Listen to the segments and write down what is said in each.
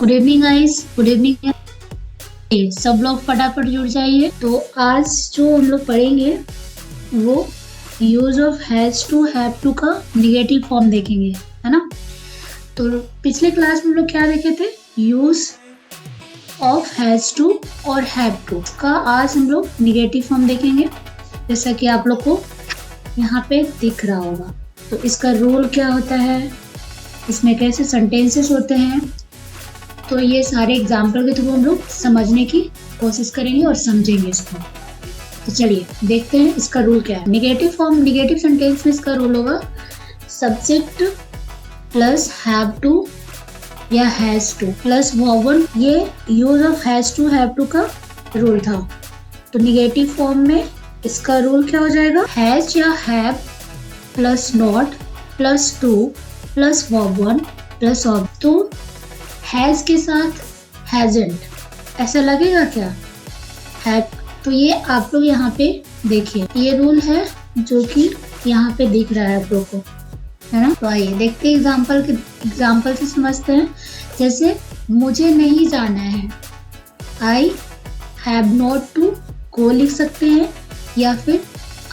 Good evening guys, good evening. सब लोग फटाफट जुड़ जाइए। तो आज जो हम लोग पढ़ेंगे वो use of has to have to का निगेटिव फॉर्म देखेंगे, है ना। तो पिछले क्लास में हम लोग क्या देखे थे, यूज ऑफ हैज टू और हैव टू का आज हम लोग निगेटिव फॉर्म देखेंगे, जैसा कि आप लोग को यहाँ पे दिख रहा होगा। तो इसका रूल क्या होता है, इसमें कैसे सेंटेंसेस होते हैं, तो ये सारे एग्जाम्पल के थ्रू हम लोग समझने की कोशिश करेंगे और समझेंगे इसको। तो चलिए देखते हैं इसका रूल क्या है। निगेटिव फॉर्म, निगेटिव सेंटेंस में इसका रूल होगा सब्जेक्ट प्लस हैव टू या has to plus verb one. ये use of has to have to का रूल था। तो निगेटिव फॉर्म में इसका रूल क्या हो जाएगा, हैज या have plus not plus to plus verb one plus ob. तो हैज के साथ हैजंट, ऐसा लगेगा क्या, हैव। तो ये आप लोग यहाँ पे देखिए, ये रूल है जो कि यहाँ पे दिख रहा है आप लोग को, है ना। तो आइए देखते हैं एग्जाम्पल से समझते हैं। जैसे मुझे नहीं जाना है, I have not to go लिख सकते हैं, या फिर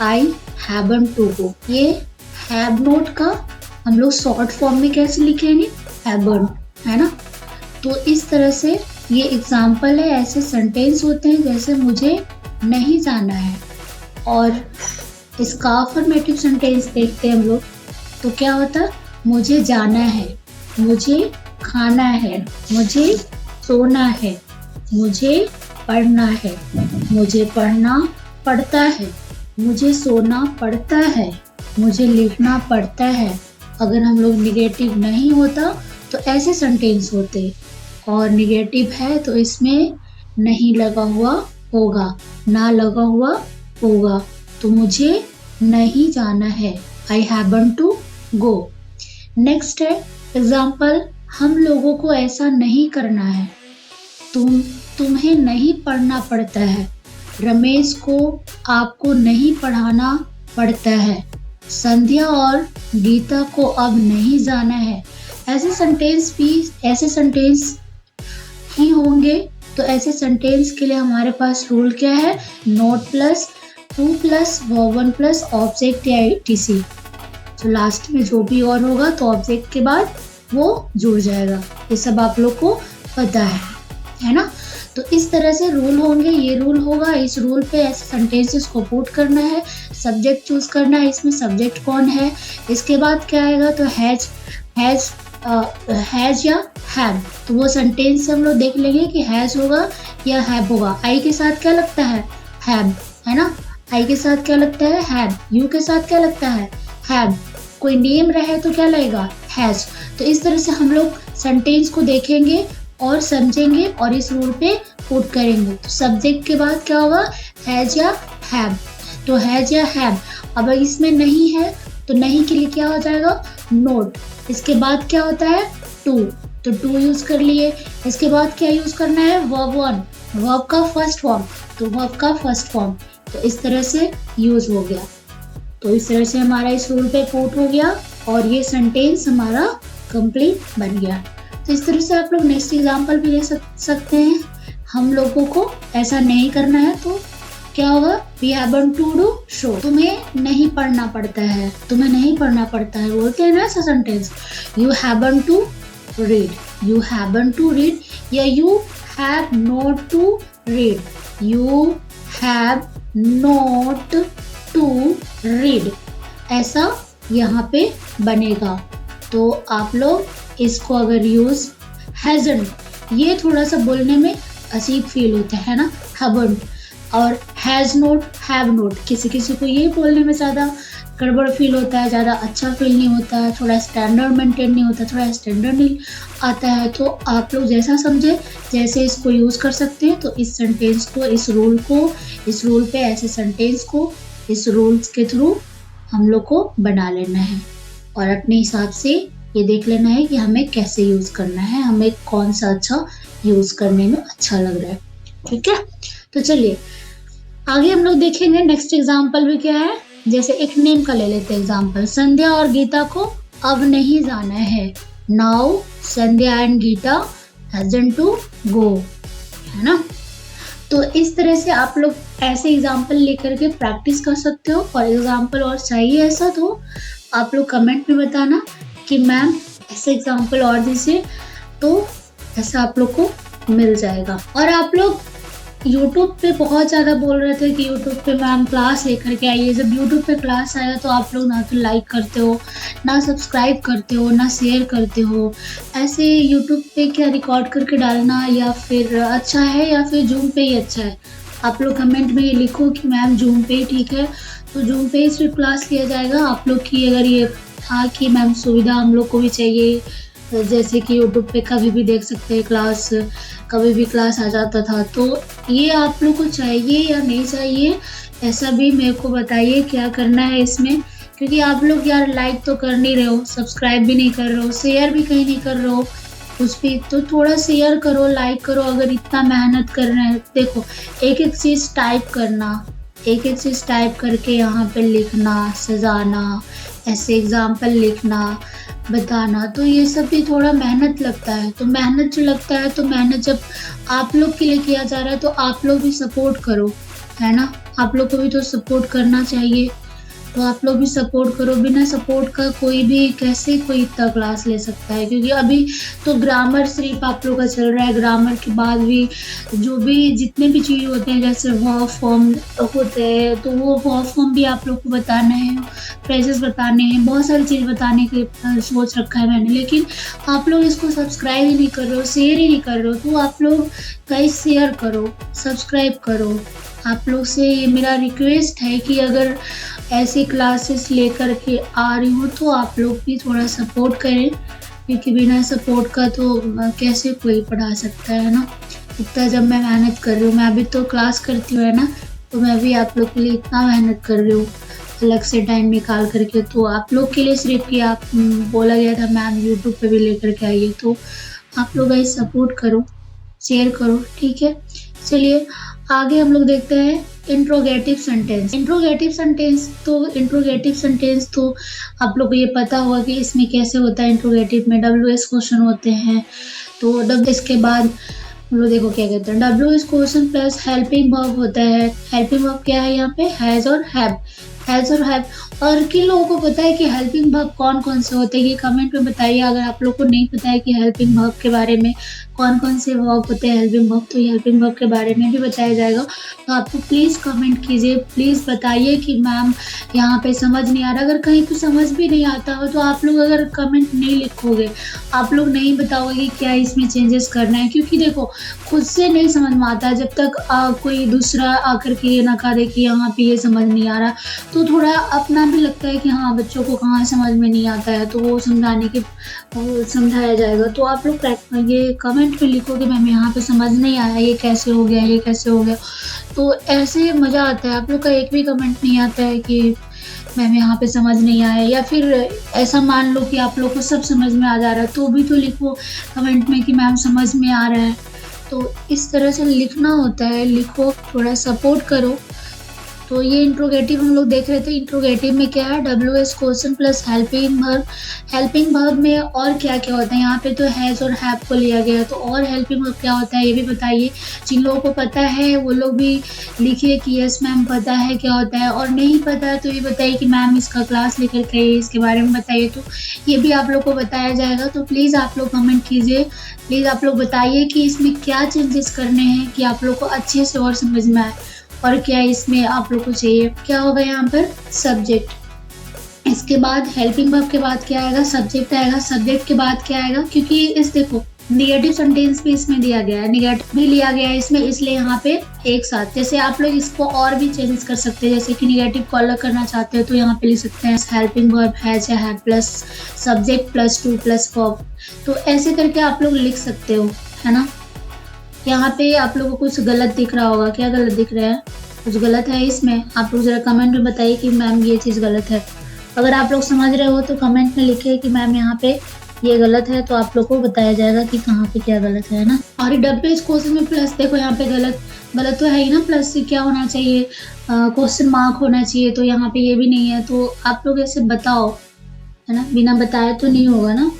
आई हैवंट टू गो। ये हैव नॉट का हम लोग शॉर्ट फॉर्म में कैसे लिखेंगे, हैवंट, है ना। तो इस तरह से ये एग्जाम्पल है, ऐसे सेंटेंस होते हैं जैसे मुझे नहीं जाना है। और इसका अफर्मेटिव सेंटेंस देखते हैं हम लोग, तो क्या होता है, मुझे जाना है, मुझे खाना है, मुझे सोना है, मुझे पढ़ना है, मुझे पढ़ना पड़ता है, मुझे सोना पड़ता है, मुझे लिखना पड़ता है। अगर हम लोग निगेटिव नहीं होता तो ऐसे सेंटेंस होते, और निगेटिव है तो इसमें नहीं लगा हुआ होगा, ना लगा हुआ होगा। तो मुझे नहीं जाना है, I haven't to go. Next है एग्जाम्पल, हम लोगों को ऐसा नहीं करना है, तुम्हें नहीं पढ़ना पड़ता है, रमेश को आपको नहीं पढ़ाना पड़ता है, संध्या और गीता को अब नहीं जाना है। ऐसे सेंटेंस ही होंगे। तो ऐसे सेंटेंस के लिए हमारे पास रूल क्या है, not plus to plus verb one plus object या टीसी। तो लास्ट में जो भी और होगा तो ऑब्जेक्ट के बाद वो जुड़ जाएगा। ये सब आप लोग को पता है ना। तो इस तरह से रूल होंगे, ये रूल होगा, इस रूल पे ऐसे सेंटेंसेस को पुट करना है, सब्जेक्ट चूज करना है, इसमें सब्जेक्ट कौन है। इसके बाद क्या आएगा, तो हैज या हैव। तो वो सेंटेंस से हम लोग देख लेंगे कि हैज होगा या हैव होगा। आई के साथ क्या लगता है, हैव, है ना। आई के साथ क्या लगता है, हैव। यू के साथ क्या लगता है, हैव। कोई नेम रहे तो क्या लगेगा, हैज। तो इस तरह से हम लोग सेंटेंस को देखेंगे और समझेंगे और इस रूल पे पुट करेंगे। तो सब्जेक्ट के बाद क्या होगा, हैज या हैव। तो हैज या हैव। अब इसमें नहीं है तो नहीं के लिए क्या हो जाएगा, नोट। इसके बाद क्या होता है, टू, तो टू यूज कर लिए। इसके बाद क्या यूज करना है, वर्ब वन, वर्ब का फर्स्ट फॉर्म, तो वर्ब का फर्स्ट फॉर्म। तो इस तरह से यूज हो गया। तो इस तरह से हमारा इस रूल पे पुट हो गया और ये सेंटेंस हमारा कंप्लीट बन गया। तो इस तरह से आप लोग नेक्स्ट एग्जाम्पल भी ले सकते हैं। हम लोगों को ऐसा नहीं करना है तो क्या होगा, we haven't to do so. तुम्हें नहीं पढ़ना पड़ता है, तुम्हें नहीं पढ़ना पड़ता है बोलते हैं ना ऐसा sentence. You haven't to read, you haven't to read, या you have not to read, you have not to read. ऐसा यहाँ पे बनेगा। तो आप लोग इसको अगर यूज हैजंट, ये थोड़ा सा बोलने में अजीब फील होता है ना, हैवंट। और हैज नोट, हैव नोट, किसी किसी को ये बोलने में ज़्यादा गड़बड़ फील होता है, ज़्यादा अच्छा फील नहीं होता है, थोड़ा स्टैंडर्ड मेंटेन नहीं होता, थोड़ा स्टैंडर्ड नहीं आता है। तो आप लोग जैसा समझे जैसे इसको यूज़ कर सकते हैं। तो इस सेंटेंस को, इस रूल पे ऐसे सेंटेंस को इस रूल्स के थ्रू हम लोग को बना लेना है और अपने हिसाब से ये देख लेना है कि हमें कैसे यूज़ करना है, हमें कौन सा अच्छा यूज़ करने में अच्छा लग रहा है। ठीक है, तो चलिए आगे हम लोग देखेंगे। नेक्स्ट एग्जाम्पल भी क्या है, जैसे एक नेम का ले लेते हैं एग्जाम्पल, संध्या और गीता को अब नहीं जाना है। Now Sandhya and Geeta hasn't to go, है ना। तो इस तरह से आप लोग ऐसे एग्जाम्पल लेकर के प्रैक्टिस कर सकते हो। और एग्जाम्पल और चाहिए ऐसा तो आप लोग कमेंट में बताना कि मैम ऐसे एग्जाम्पल और दीजिए, तो ऐसा आप लोग को मिल जाएगा। और आप लोग यूट्यूब पे बहुत ज़्यादा बोल रहे थे कि यूट्यूब पे मैम क्लास लेकर के आइए। जब यूट्यूब पे क्लास आया तो आप लोग ना तो लाइक करते हो, ना सब्सक्राइब करते हो, ना शेयर करते हो। ऐसे यूट्यूब पे क्या रिकॉर्ड करके डालना या फिर अच्छा है या फिर जूम पे ही अच्छा है? आप लोग कमेंट में ये लिखो कि मैम जूम पे ही ठीक है, तो जूम पे ही सिर्फ क्लास लिया जाएगा। आप लोग की अगर ये था कि मैम सुविधा हम लोग को भी चाहिए, जैसे कि यूट्यूब पे कभी भी देख सकते हैं क्लास, कभी भी क्लास आ जाता था, तो ये आप लोग को चाहिए या नहीं चाहिए, ऐसा भी मेरे को बताइए क्या करना है इसमें। क्योंकि आप लोग यार लाइक तो कर नहीं रहे हो, सब्सक्राइब भी नहीं कर रहे हो, शेयर भी कहीं नहीं कर रहे हो उस पर, तो थोड़ा शेयर करो, लाइक करो। अगर इतना मेहनत कर रहे हैं, देखो एक एक चीज़ टाइप करना, एक एक चीज़ टाइप करके यहाँ पे लिखना, सजाना, ऐसे एग्जाम्पल लिखना, बताना, तो ये सब भी थोड़ा मेहनत लगता है। तो मेहनत जो लगता है, तो मेहनत जब आप लोग के लिए किया जा रहा है तो आप लोग भी सपोर्ट करो, है ना। आप लोग को भी तो सपोर्ट करना चाहिए, तो आप लोग भी सपोर्ट करो। बिना सपोर्ट का कोई भी कैसे कोई इतना क्लास ले सकता है? क्योंकि अभी तो ग्रामर सिर्फ आप लोग का चल रहा है, ग्रामर के बाद भी जो भी जितने भी चीज़ होते हैं, जैसे वर्ब फॉर्म होते हैं, तो वो वर्ब फॉर्म भी आप लोग को बताना है, फ्रेजेस बताने हैं, बहुत सारी चीज़ बताने के सोच रखा है मैंने। लेकिन आप लोग इसको सब्सक्राइब ही नहीं कर रहे हो, शेयर ही नहीं कर रहे हो। तो आप लोग गाइस शेयर करो, सब्सक्राइब करो। आप लोग से ये मेरा रिक्वेस्ट है कि अगर ऐसी क्लासेस लेकर के आ रही हो तो आप लोग भी थोड़ा सपोर्ट करें, क्योंकि बिना सपोर्ट का तो कैसे कोई पढ़ा सकता है ना। इतना जब मैं मेहनत कर रही हूँ, मैं अभी तो क्लास करती हूँ, है ना, तो मैं भी आप लोग के लिए इतना मेहनत कर रही हूँ अलग से टाइम निकाल करके। तो आप लोग के लिए सिर्फ कि आप बोला गया था मैम यूट्यूब पे भी लेकर के आइए, तो आप लोग ऐसे सपोर्ट करो, शेयर करो, ठीक है। चलिए आगे हम लोग देखते हैं इंट्रोगेटिव सेंटेंस। इंट्रोगेटिव सेंटेंस तो आप लोग को ये पता होगा कि इसमें कैसे होता है। इंट्रोगेटिव में WH क्वेश्चन होते हैं, तो WH के बाद हम लोग देखो क्या कहते हैं, WH question plus helping verb होता है। हेल्पिंग वर्ब क्या है यहाँ पे? हैज और हैव, हैज और हैव। और किन लोगों को पता है कि हेल्पिंग वर्ब कौन कौन से होते हैं, ये कमेंट में बताइए। अगर आप लोग को नहीं पता है कि हेल्पिंग वर्ब के बारे में कौन कौन से वर्ब होते हैं हेल्पिंग वर्ब, तो हेल्पिंग वर्ब के बारे में भी बताया जाएगा। तो आपको प्लीज़ कमेंट कीजिए, प्लीज़ बताइए कि मैम यहाँ पे समझ नहीं आ रहा। अगर कहीं पे समझ भी नहीं आता हो तो आप लोग अगर कमेंट नहीं लिखोगे, आप लोग नहीं बताओगे कि क्या इसमें चेंजेस करना है, क्योंकि देखो खुद से नहीं समझ में आता है जब तक कोई दूसरा आकर के ये ना कहा दे कि यहाँ पे ये समझ नहीं आ रहा। तो थोड़ा अपना भी लगता है कि हाँ बच्चों को कहाँ समझ में नहीं आता है, तो वो समझाने के समझाया जाएगा। तो आप लोग ये कमेंट में लिखो कि मैम यहाँ पे समझ नहीं आया, ये कैसे हो गया, ये कैसे हो गया। तो ऐसे मज़ा आता है। आप लोग का एक भी कमेंट नहीं आता है कि मैम यहाँ पे समझ नहीं आया, या फिर ऐसा मान लो कि आप लोग को सब समझ में आ जा रहा है, तो भी तो लिखो कमेंट में कि मैम समझ में आ रहा है। तो इस तरह से लिखना होता है, लिखो, थोड़ा सपोर्ट करो। तो ये इंट्रोगेटिव हम लोग देख रहे थे। इंट्रोगेटिव में क्या है? WH question plus helping verb. Helping verb में और क्या क्या होता है? यहाँ पे तो हैज़ और हैव को लिया गया, तो और हेल्पिंग वर्ब क्या होता है ये भी बताइए। जिन लोगों को पता है वो लोग भी लिखिए कि यस मैम पता है क्या होता है, और नहीं पता है तो ये बताइए कि मैम इसका क्लास लेकर के इसके बारे में बताइए, तो ये भी आप लोग को बताया जाएगा। तो प्लीज़ आप लोग कमेंट कीजिए, प्लीज़ आप लोग बताइए कि इसमें क्या चेंजेस करने हैं कि आप लोग को अच्छे से और समझ में आए, और क्या इसमें आप लोग को चाहिए। क्या होगा यहाँ पर? सब्जेक्ट। इसके बाद हेल्पिंग वर्ब के बाद क्या आएगा? सब्जेक्ट आएगा। सब्जेक्ट के बाद क्या आएगा? क्योंकि इस देखो निगेटिव सेंटेंस भी इसमें दिया गया है, निगेटिव भी लिया गया है इसमें, इसलिए यहाँ पे एक साथ। जैसे आप लोग इसको और भी चेंज कर सकते हैं, जैसे कि निगेटिव को अलग करना चाहते हो तो यहाँ पे लिख सकते हैं हेल्पिंग वर्ब हैज या have plus subject plus to plus verb. तो ऐसे करके आप लोग लिख सकते हो, है ना। यहाँ पे आप लोगों को कुछ गलत दिख रहा होगा, क्या गलत दिख रहा है? कुछ गलत है इसमें? आप लोग जरा कमेंट में बताइए कि मैम ये चीज़ गलत है। अगर आप लोग समझ रहे हो तो कमेंट में लिखिए कि मैम यहाँ पे ये गलत है, तो आप लोग को बताया जाएगा कि कहाँ पे क्या गलत है ना। और WH क्वेश्चन में प्लस देखो यहाँ पे गलत तो है ही ना। प्लस से क्या होना चाहिए? क्वेश्चन मार्क होना चाहिए, तो यहाँ पे ये भी नहीं है। तो आप लोग ऐसे बताओ, है ना, बिना बताए तो नहीं होगा ना।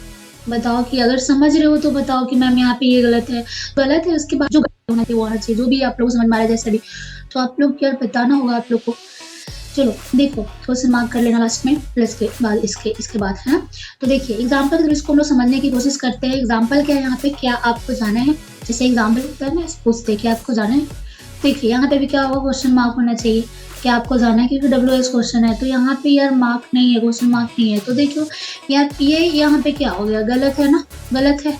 बताओ कि अगर समझ रहे हो तो बताओ कि मैम यहाँ पे ये गलत है, उसके बाद जो गलत होना चाहिए वो हर चीज जो भी आप लोग समझ में आ रहा है जैसे भी, तो आप लोग क्या बताना होगा आप लोग को। चलो देखो क्वेश्चन मार्क कर लेना लास्ट में प्लस के बाद इसके बाद है ना। तो देखिए एग्जाम्पल के इसको हम लोग समझने की कोशिश करते हैं। एग्जाम्पल क्या है यहाँ पे, क्या आपको जाना है, जैसे एग्जाम्पल होता है ना पूछते हैं क्या आपको जाना है। देखिए यहाँ पे भी क्या होगा, क्वेश्चन मार्क होना चाहिए, क्या आपको जाना है, क्योंकि WH क्वेश्चन है तो यहाँ पे यार मार्क नहीं है, क्वेश्चन मार्क नहीं है। तो देखो यार ये यहाँ पे क्या हो गया, गलत है ना, गलत है।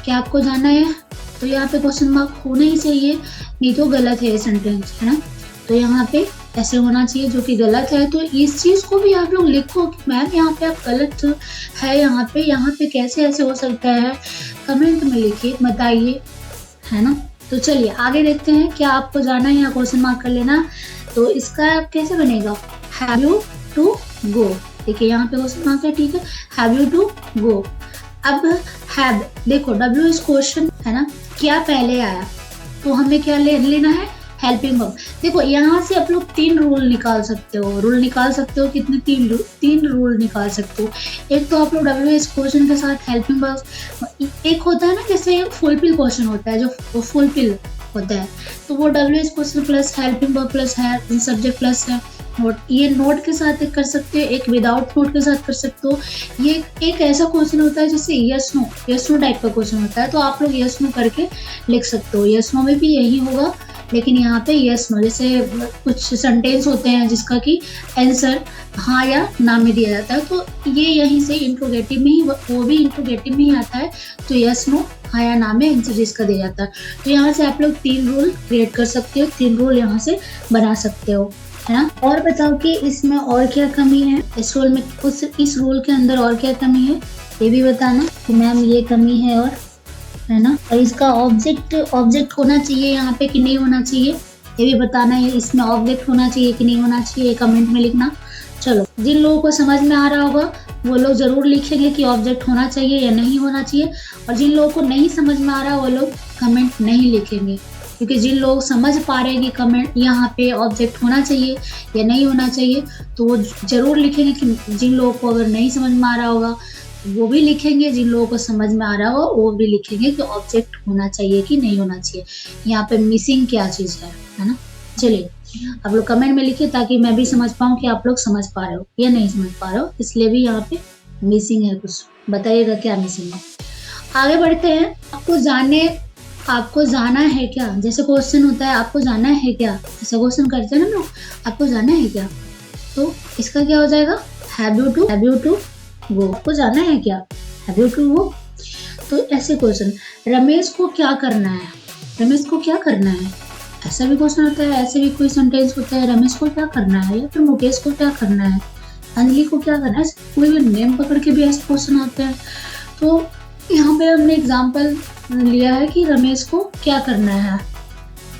क्या आपको जाना है तो यहाँ पे क्वेश्चन मार्क होना ही चाहिए, नहीं तो गलत है ये सेंटेंस, है ना। तो यहाँ पे ऐसे होना चाहिए जो कि गलत है। तो इस चीज को भी आप लोग लिखो कि मैम यहाँ पे आप गलत है, यहाँ पे कैसे ऐसे हो सकता है, कमेंट में लिखिए बताइए, है ना। तो चलिए आगे देखते हैं, क्या आपको जाना है, यहाँ क्वेश्चन मार्क कर लेना। तो इसका कैसे बनेगा, हैव यू टू गो। देखिए यहाँ पे क्वेश्चन मार्क है, ठीक है, हैव यू टू गो। अब हैव देखो WH क्वेश्चन है ना, क्या पहले आया तो हमें क्या लेना है, हेल्पिंग वर्ब। देखो यहाँ से आप लोग 3 रूल निकाल सकते हो, कितने, 3 रूल निकाल सकते हो। एक तो आप लोग WH क्वेश्चन के साथ हेल्पिंग वर्ब, एक होता है ना जैसे फुलफिल क्वेश्चन होता है जो फुलफिल होता है, तो वो WH question plus helping verb plus है सब्जेक्ट प्लस है नोट, ये नोट के साथ कर सकते हो, एक विदाउट नोट के साथ कर सकते हो। ये एक ऐसा क्वेश्चन होता है जैसे यस नो टाइप का क्वेश्चन होता है, तो आप लोग यस नो करके लिख सकते हो। यस नो में भी यही होगा, लेकिन यहाँ पे यस नो जैसे कुछ सेंटेंस होते हैं जिसका कि आंसर हाँ या ना में दिया जाता है, तो ये यहीं से इंट्रोगेटिव में ही, वो भी इंट्रोगेटिव में ही आता है। तो यस नो हाँ या ना में आंसर जिसका दिया जाता है। तो यहाँ से आप लोग 3 रूल क्रिएट कर सकते हो, 3 रूल यहाँ से बना सकते हो, है ना। और बताओ कि इसमें और क्या कमी है, इस रूल में, इस रूल के अंदर और क्या कमी है, ये भी बताना कि मैम ये कमी है, और है ना। और इसका ऑब्जेक्ट होना चाहिए यहाँ पे कि नहीं होना चाहिए, ये भी बताना है। इसमें ऑब्जेक्ट होना चाहिए कि नहीं होना चाहिए, कमेंट में लिखना। चलो जिन लोगों को समझ में आ रहा होगा वो लोग जरूर लिखेंगे कि ऑब्जेक्ट होना चाहिए या नहीं होना चाहिए, और जिन लोगों को नहीं समझ में आ रहा वो लोग कमेंट नहीं लिखेंगे, क्योंकि जिन लोग समझ पा रहे हैं कि कमेंट यहाँ पे ऑब्जेक्ट होना चाहिए या नहीं होना चाहिए तो वो जरूर लिखेंगे। कि जिन लोगों को अगर नहीं समझ में आ रहा होगा वो भी लिखेंगे, जिन लोगों को समझ में आ रहा होगा वो भी लिखेंगे कि ऑब्जेक्ट होना चाहिए कि नहीं होना चाहिए, यहाँ पे मिसिंग क्या चीज है ना। चलिए आप लोग कमेंट में लिखिए ताकि मैं भी समझ पाऊँ कि आप लोग समझ पा रहे हो या नहीं समझ पा रहे हो, इसलिए भी यहाँ पे मिसिंग है, कुछ बताइएगा क्या मिसिंग है। आगे बढ़ते हैं, आपको जाना है क्या, जैसे क्वेश्चन होता है आपको जाना है क्या, ऐसा क्वेश्चन करते हैं ना लोग, आपको जाना है क्या, तो इसका क्या हो जाएगा, हैव यू टू गो। आपको जाना है क्या, हैव यू टू गो। तो ऐसे क्वेश्चन, रमेश को क्या करना है, रमेश को क्या करना है, ऐसा भी क्वेश्चन होता है। ऐसे भी कोई सेंटेंस होता है, रमेश को क्या करना है, या फिर मुकेश को क्या करना है, अंजलि को क्या करना है, कोई भी नेम पकड़ के भी ऐसे क्वेश्चन आते हैं। तो यहाँ पे हमने एग्जाम्पल लिया है कि रमेश को क्या करना है।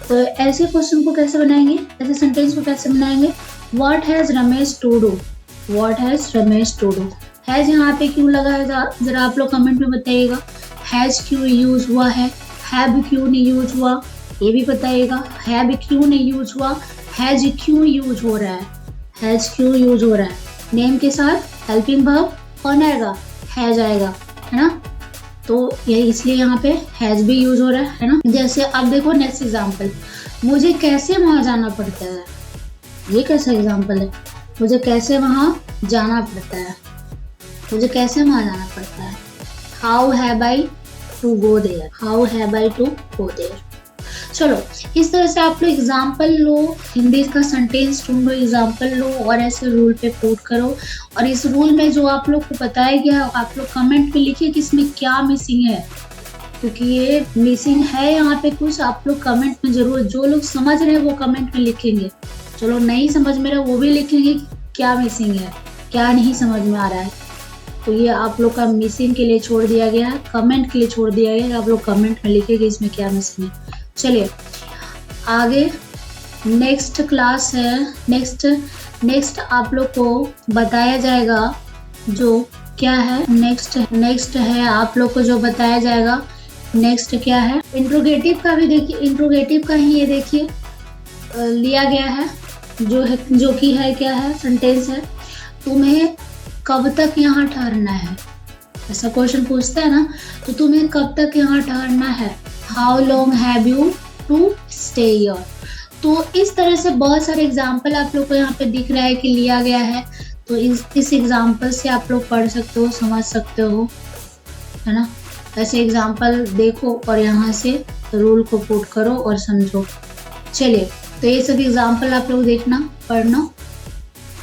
तो ऐसे क्वेश्चन को कैसे बनाएंगे, ऐसे सेंटेंस को कैसे बनाएंगे, what has Ramesh to do, what has Ramesh to do. Has यहाँ पे क्यों लगा है जरा आप लोग कमेंट में बताइएगा, हैज क्यों यूज हुआ है, हैव क्यों नहीं यूज हुआ, ये भी बताइएगा, हैव क्यों नहीं यूज हुआ, हैज क्यों यूज हो रहा है, हैज क्यों यूज हो रहा है। नेम के साथ हेल्पिंग वर्ब कौन आएगा, हैज आएगा, है ना। तो ये इसलिए यहाँ पे हैज भी यूज हो रहा है ना। जैसे अब देखो नेक्स्ट एग्जांपल, मुझे कैसे वहां जाना पड़ता है, ये कैसा एग्जांपल है, मुझे कैसे वहां जाना पड़ता है, मुझे कैसे वहां जाना पड़ता है, how have I to go there, how have I to go there. चलो इस तरह से आप लोग एग्जाम्पल लो, हिंदी का सेंटेंस ढूंढो, एग्जाम्पल लो और ऐसे रूल पे पुट करो। और इस रूल में जो आप लोग को बताया गया आप लोग कमेंट में लिखिए कि इसमें क्या मिसिंग है, क्योंकि ये मिसिंग है यहाँ पे कुछ, आप लोग कमेंट में जरूर, जो लोग समझ रहे हैं वो कमेंट में लिखेंगे, चलो नहीं समझ में रहा वो भी लिखेंगे कि क्या मिसिंग है, क्या नहीं समझ में आ रहा है। तो ये आप लोग का मिसिंग के लिए छोड़ दिया गया है, कमेंट के लिए छोड़ दिया गया है, आप लोग कमेंट में लिखेंगे इसमें क्या मिसिंग है। चलिए आगे नेक्स्ट क्लास है, नेक्स्ट आप लोग को बताया जाएगा जो क्या है, नेक्स्ट है आप लोग को जो बताया जाएगा, नेक्स्ट क्या है, इंट्रोगेटिव का भी देखिए, इंट्रोगेटिव का ही ये देखिए लिया गया है, जो कि है क्या है, सेंटेंस है, तुम्हें कब तक यहाँ ठहरना है, ऐसा क्वेश्चन पूछता है ना, तो तुम्हें कब तक यहाँ ठहरना है, how long have you to stay here. तो इस तरह से बहुत सारे एग्जाम्पल आप लोग को यहाँ पे दिख रहा है कि लिया गया है। तो इस एग्जाम्पल से आप लोग पढ़ सकते हो, समझ सकते हो, है ना। ऐसे एग्जाम्पल देखो और यहाँ से रूल को पुट करो और समझो। चलिए, तो ये सब एग्जाम्पल आप लोग देखना, पढ़ना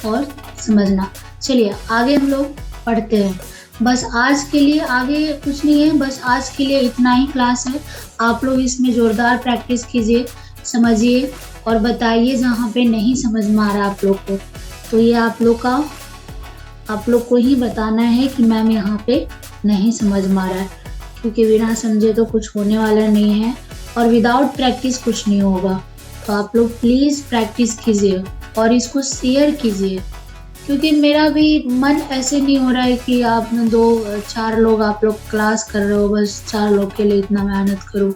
और समझना। चलिए आगे हम लोग पढ़ते हैं। बस आज के लिए आगे कुछ नहीं है, बस आज के लिए इतना ही क्लास है। आप लोग इसमें जोरदार प्रैक्टिस कीजिए, समझिए और बताइए जहाँ पे नहीं समझ में आ रहा आप लोग को। तो ये आप लोग को ही बताना है कि मैम यहाँ पे नहीं समझ में आ रहा है, क्योंकि बिना समझे तो कुछ होने वाला नहीं है और विदाउट प्रैक्टिस कुछ नहीं होगा। तो आप लोग प्लीज़ प्रैक्टिस कीजिए और इसको शेयर कीजिए, क्योंकि मेरा भी मन ऐसे नहीं हो रहा है कि आप 2-4 लोग आप लोग क्लास कर रहे हो, बस 4 लोग के लिए इतना मेहनत करूँ,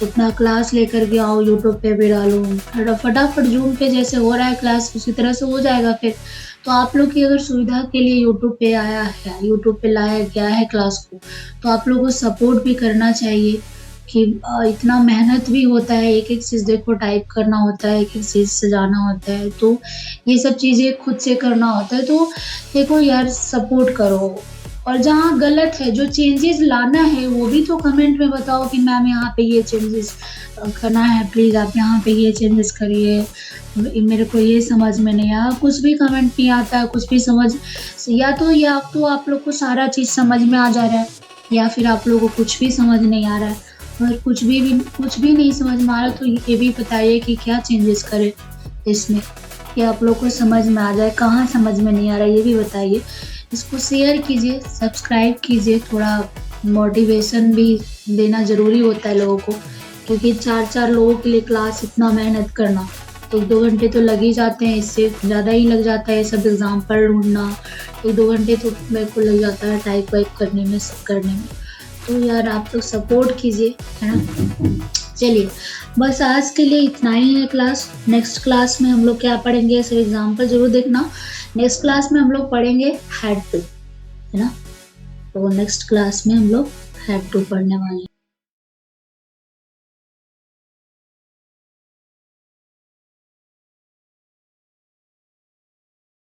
इतना क्लास लेकर के आओ, यूट्यूब पे भी डालूँ, फटाफट जूम पे जैसे हो रहा है क्लास उसी तरह से हो जाएगा फिर। तो आप लोग की अगर सुविधा के लिए यूट्यूब पे आया है, यूट्यूब पे लाया गया है क्लास को, तो आप लोगों को सपोर्ट भी करना चाहिए कि इतना मेहनत भी होता है, एक एक चीज़ देखो टाइप करना होता है, एक एक चीज़ सजाना होता है, तो ये सब चीज़ें खुद से करना होता है। तो देखो यार, सपोर्ट करो और जहाँ गलत है, जो चेंजेस लाना है वो भी तो कमेंट में बताओ कि मैम यहाँ पे ये चेंजेस करना है, प्लीज़ आप यहाँ पे ये चेंजेस करिए, मेरे को ये समझ में नहीं आया। कुछ भी कमेंट नहीं आता है, कुछ भी समझ, या तो आप लोग को सारा चीज़ समझ में आ जा रहा है, या फिर आप लोगों को कुछ भी समझ नहीं आ रहा है। अगर कुछ भी नहीं समझ में आ रहा तो ये भी बताइए कि क्या चेंजेस करें इसमें कि आप लोग को समझ में आ जाए, कहाँ समझ में नहीं आ रहा ये भी बताइए। इसको शेयर कीजिए, सब्सक्राइब कीजिए, थोड़ा मोटिवेशन भी देना ज़रूरी होता है लोगों को, क्योंकि 4-4 लोगों के लिए क्लास, इतना मेहनत करना, तो 2 घंटे तो लग ही जाते हैं, इससे ज़्यादा ही लग जाता है सब एग्जाम्पल ढूंढना, 1-2 घंटे तो मेरे को लग जाता है टाइप वाइप करने में, सब करने में। तो यार आप लोग सपोर्ट कीजिए, है ना। चलिए, बस आज के लिए इतना ही है क्लास। नेक्स्ट क्लास में हम लोग क्या पढ़ेंगे, सब एग्जाम्पल जरूर देखना। नेक्स्ट क्लास में हम लोग पढ़ेंगे हैड टू, है ना। तो नेक्स्ट क्लास में हम लोग हैड टू पढ़ने वाले हैं।